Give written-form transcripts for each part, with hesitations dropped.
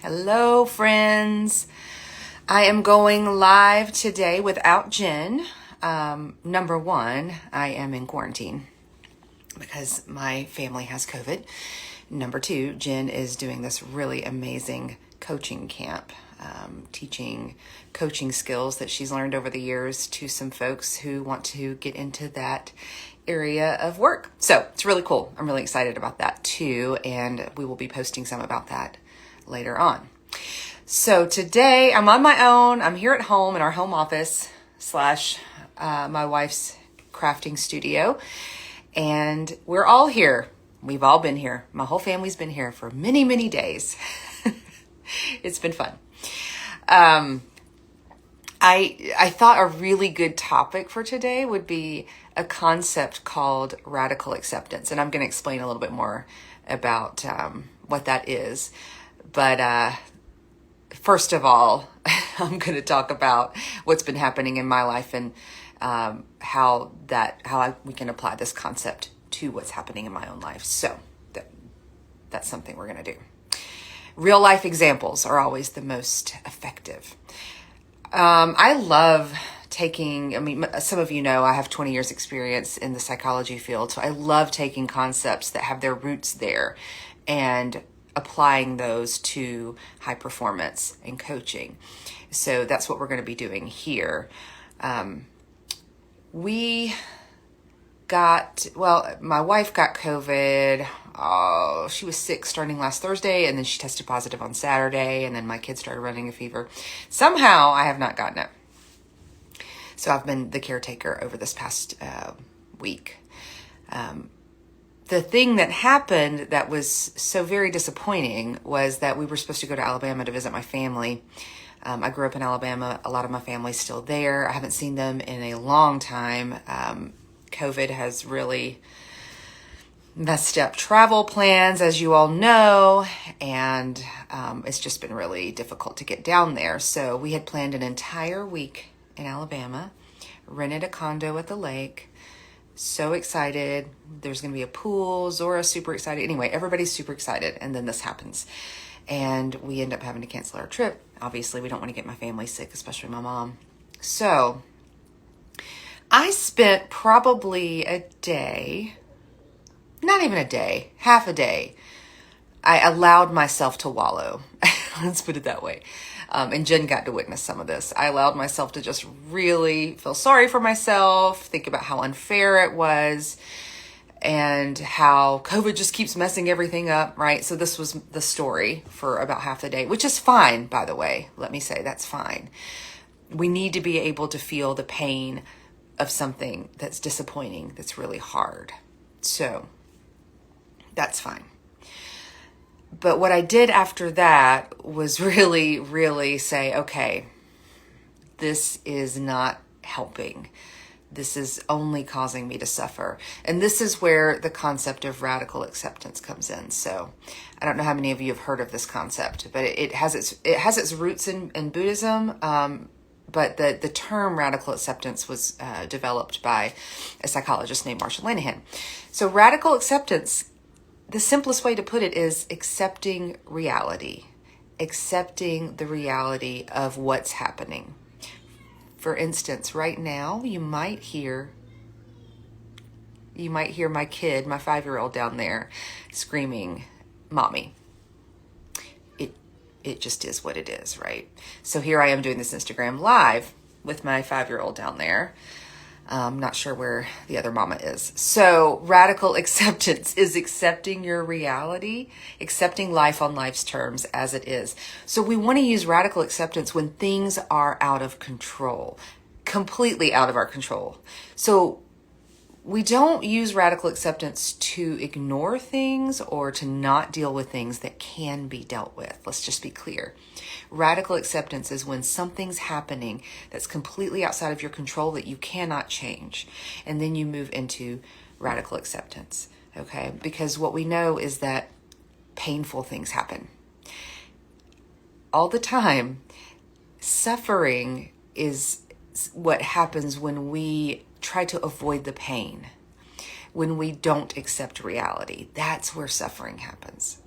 Hello, friends. I am going live today without Jen. Number one, I am in quarantine because my family has COVID. Number two, Jen is doing this really amazing coaching camp, teaching coaching skills that she's learned over the years to some folks who want to get into that area of work. So it's really cool. I'm really excited about that too. And we will be posting some about that later on. So today I'm on my own. I'm here at home in our home office slash my wife's crafting studio. And we're all here. We've all been here. My whole family's been here for many, many days. It's been fun. I thought a really good topic for today would be a concept called radical acceptance. And I'm going to explain a little bit more about what that is. But first of all, I'm going to talk about what's been happening in my life and how we can apply this concept to what's happening in my own life. So that's something we're going to do. Real life examples are always the most effective. I love taking, some of you know I have 20 years experience in the psychology field. So I love taking concepts that have their roots there and applying those to high performance and coaching. So that's what we're going to be doing here. My wife got COVID. She was sick starting last Thursday, and then she tested positive on Saturday, and then my kids started running a fever. Somehow I have not gotten it. So I've been the caretaker over this past week. The thing that happened that was so very disappointing was that we were supposed to go to Alabama to visit my family. I grew up in Alabama. A lot of my family's still there. I haven't seen them in a long time. COVID has really messed up travel plans, as you all know, and it's just been really difficult to get down there. So we had planned an entire week in Alabama, rented a condo at the lake. So excited. There's going to be a pool. Zora's super excited. Anyway, everybody's super excited. And then this happens. And we end up having to cancel our trip. Obviously, we don't want to get my family sick, especially my mom. So I spent probably a day, not even a day, half a day. I allowed myself to wallow. Let's put it that way. And Jen got to witness some of this. I allowed myself to just really feel sorry for myself, think about how unfair it was, and how COVID just keeps messing everything up, right? So this was the story for about half the day, which is fine, by the way. Let me say that's fine. We need to be able to feel the pain of something that's disappointing, that's really hard. So that's fine. But what I did after that was really, really say, okay, this is not helping. This is only causing me to suffer. And this is where the concept of radical acceptance comes in. So I don't know how many of you have heard of this concept, but it has its roots in Buddhism. But the term radical acceptance was developed by a psychologist named Marsha Linehan. So radical acceptance, the simplest way to put it is accepting reality, accepting the reality of what's happening. For instance, right now, you might hear my kid, my 5-year-old down there screaming, "Mommy." It just is what it is, right? So here I am doing this Instagram live with my 5-year-old down there. I'm not sure where the other mama is. So radical acceptance is accepting your reality, accepting life on life's terms as it is. So we want to use radical acceptance when things are out of control, completely out of our control. So we don't use radical acceptance to ignore things or to not deal with things that can be dealt with. Let's just be clear. Radical acceptance is when something's happening that's completely outside of your control that you cannot change. And then you move into radical acceptance, okay? Because what we know is that painful things happen. All the time, suffering is what happens when we try to avoid the pain, when we don't accept reality. That's where suffering happens.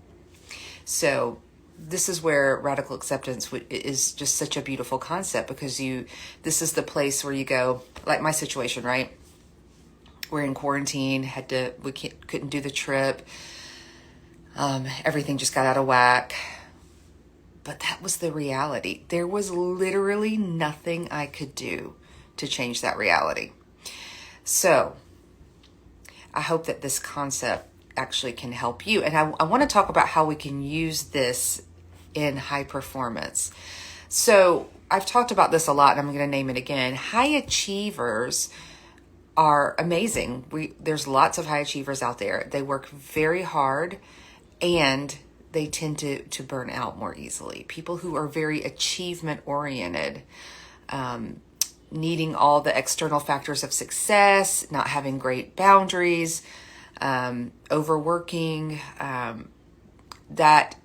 So this is where radical acceptance is just such a beautiful concept, because this is the place where you go, like my situation, right? We're in quarantine, couldn't do the trip. Everything just got out of whack. But that was the reality. There was literally nothing I could do to change that reality. So I hope that this concept actually can help you. And I want to talk about how we can use this in high performance. So I've talked about this a lot, and I'm going to name it again. High achievers are amazing. There's lots of high achievers out there. They work very hard, and they tend to burn out more easily. People who are very achievement oriented, needing all the external factors of success, not having great boundaries, overworking, that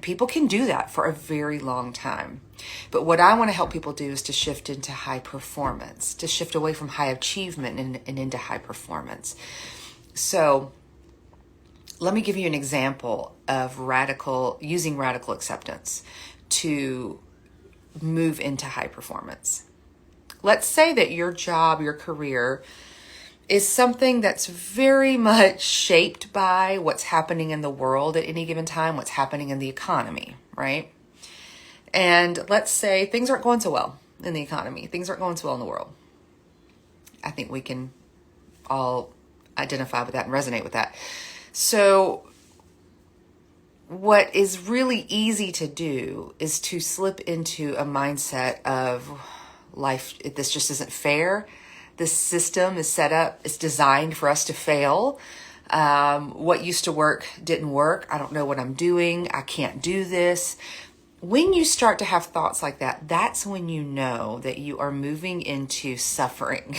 people can do that for a very long time. But what I want to help people do is to shift into high performance, to shift away from high achievement and into high performance. So let me give you an example of using radical acceptance to move into high performance. Let's say that your job, your career, is something that's very much shaped by what's happening in the world at any given time, what's happening in the economy, right? And let's say things aren't going so well in the economy. Things aren't going so well in the world. I think we can all identify with that and resonate with that. So what is really easy to do is to slip into a mindset of life. This just isn't fair. This system is set up, it's designed for us to fail. What used to work didn't work. I don't know what I'm doing. I can't do this. When you start to have thoughts like that, that's when you know that you are moving into suffering.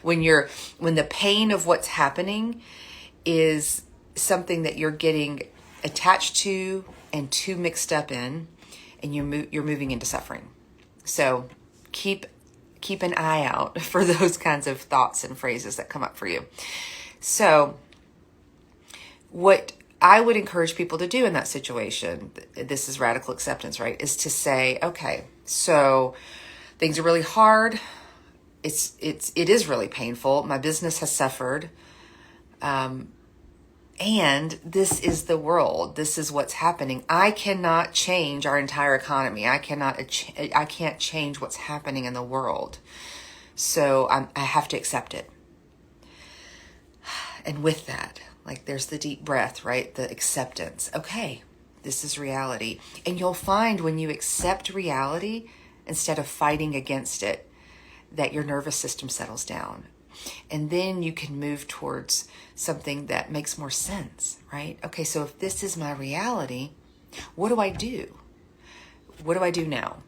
when the pain of what's happening is something that you're getting attached to and too mixed up in, and you're moving into suffering. So keep an eye out for those kinds of thoughts and phrases that come up for you. So what I would encourage people to do in that situation, this is radical acceptance, right? Is to say, okay, so things are really hard. It is really painful. My business has suffered. And this is the world. This is what's happening. I cannot change our entire economy. I can't change what's happening in the world. So I have to accept it. And with that, like, there's the deep breath, right? The acceptance. Okay, this is reality. And you'll find when you accept reality, instead of fighting against it, that your nervous system settles down. And then you can move towards something that makes more sense, right? Okay, so if this is my reality, what do I do? What do I do now?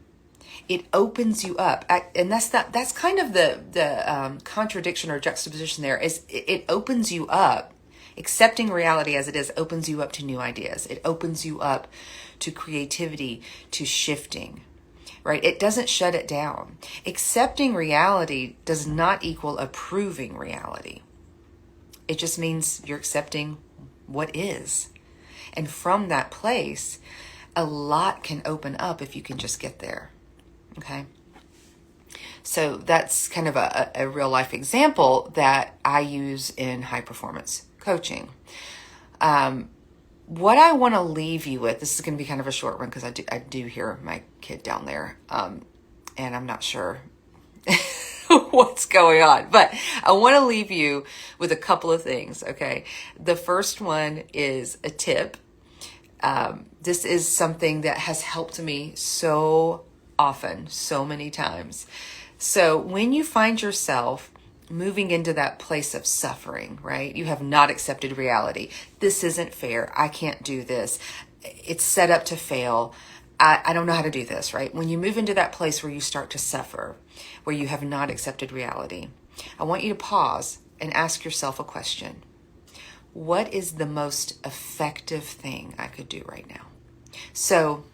It opens you up. And that's kind of the contradiction or juxtaposition there, is it opens you up. Accepting reality as it is opens you up to new ideas. It opens you up to creativity, to shifting. Right? It doesn't shut it down. Accepting reality does not equal approving reality. It just means you're accepting what is. And from that place, a lot can open up if you can just get there. Okay? So that's kind of a real life example that I use in high performance coaching. What I want to leave you with, this is going to be kind of a short one because I do hear my kid down there, and I'm not sure what's going on, but I want to leave you with a couple of things, okay? The first one is a tip. This is something that has helped me so often, so many times. So when you find yourself moving into that place of suffering, right? You have not accepted reality. This isn't fair. I can't do this. It's set up to fail. I don't know how to do this, right? When you move into that place where you start to suffer, where you have not accepted reality, I want you to pause and ask yourself a question. What is the most effective thing I could do right now? So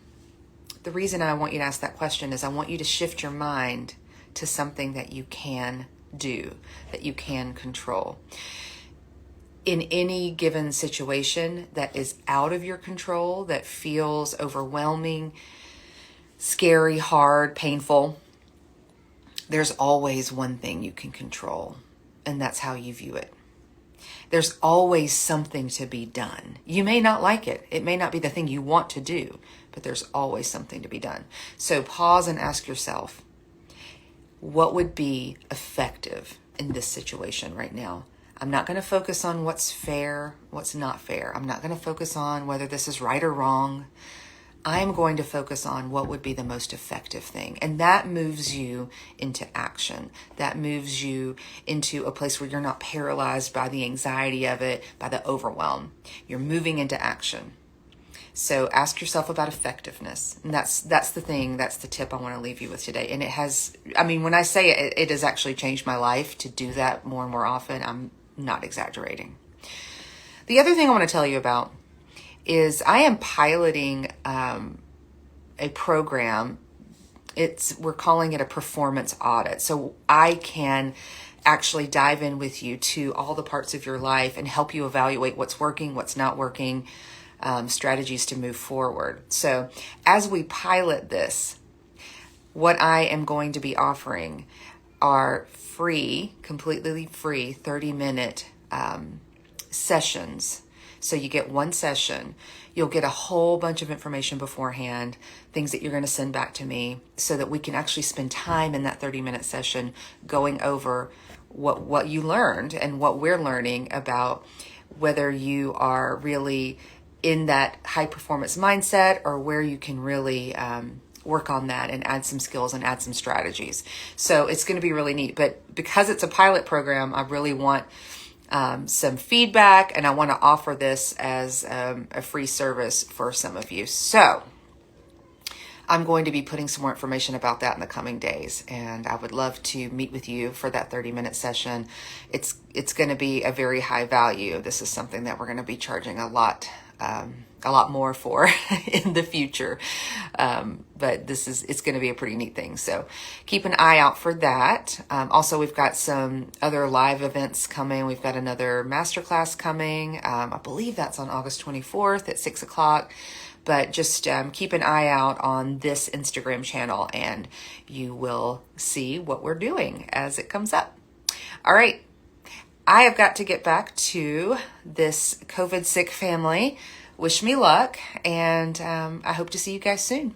the reason I want you to ask that question is I want you to shift your mind to something that you can do, that you can control. in any given situation that is out of your control, that feels overwhelming, scary, hard, painful, there's always one thing you can control, and that's how you view it. There's always something to be done. You may not like it. It may not be the thing you want to do, but there's always something to be done. So pause and ask yourself, what would be effective in this situation right now? I'm not going to focus on what's fair, what's not fair. I'm not going to focus on whether this is right or wrong. I'm going to focus on what would be the most effective thing. And that moves you into action. That moves you into a place where you're not paralyzed by the anxiety of it, by the overwhelm. You're moving into action. So ask yourself about effectiveness. And that's the thing, that's the tip I want to leave you with today. And it has, when I say it has actually changed my life to do that more and more often. I'm not exaggerating. The other thing I want to tell you about is I am piloting a program. We're calling it a performance audit. So I can actually dive in with you to all the parts of your life and help you evaluate what's working, what's not working, strategies to move forward. So as we pilot this, what I am going to be offering are free, completely free 30-minute sessions. So you get one session. You'll get a whole bunch of information beforehand, things that you're going to send back to me so that we can actually spend time in that 30-minute session going over what you learned and what we're learning about whether you are really in that high performance mindset or where you can really work on that and add some skills and add some strategies. So it's going to be really neat. But because it's a pilot program, I really want some feedback, and I want to offer this as a free service for some of you. So I'm going to be putting some more information about that in the coming days, and I would love to meet with you for that 30-minute session. It's going to be a very high value. This is something that we're going to be charging a lot more for in the future. But it's going to be a pretty neat thing. So keep an eye out for that. Also, we've got some other live events coming. We've got another masterclass coming. I believe that's on August 24th at 6:00. But just keep an eye out on this Instagram channel and you will see what we're doing as it comes up. All right. I have got to get back to this COVID sick family. Wish me luck, and I hope to see you guys soon.